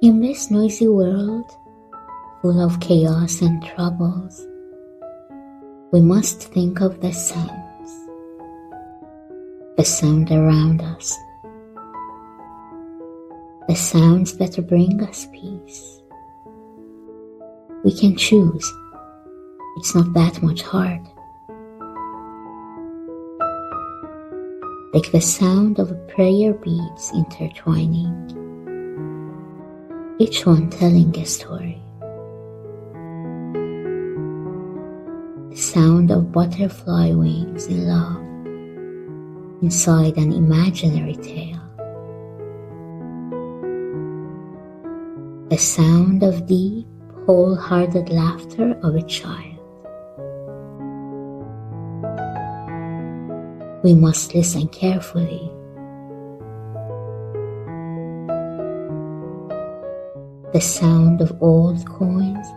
In this noisy world, full of chaos and troubles, we must think of the sound around us, the sounds that bring us peace. We can choose. It's not that much hard. Like the sound of prayer beads intertwining, each one telling a story. The sound of butterfly wings in love inside an imaginary tale. The sound of deep, wholehearted laughter of a child. We must listen carefully. The sound of old coins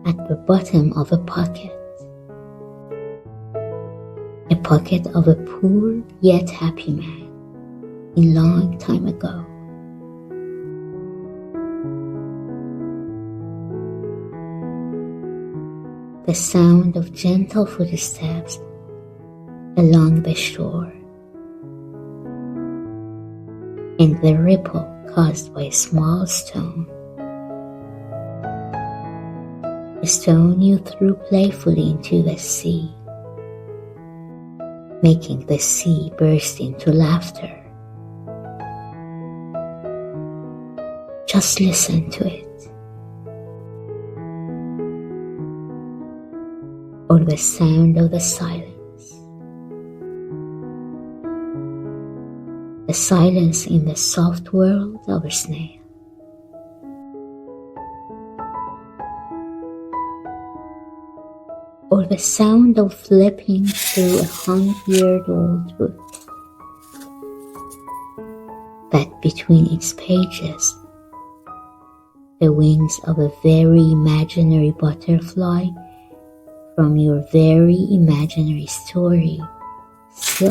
at the bottom of a pocket of a poor yet happy man a long time ago. The sound of gentle footsteps along the shore, and the ripple caused by a small stone. A stone you threw playfully into the sea, making the sea burst into laughter. Just listen to it. Or the sound of the silence. The silence in the soft world of a snail. Or the sound of flipping through 100-year-old book, that between its pages, the wings of a very imaginary butterfly from your very imaginary story still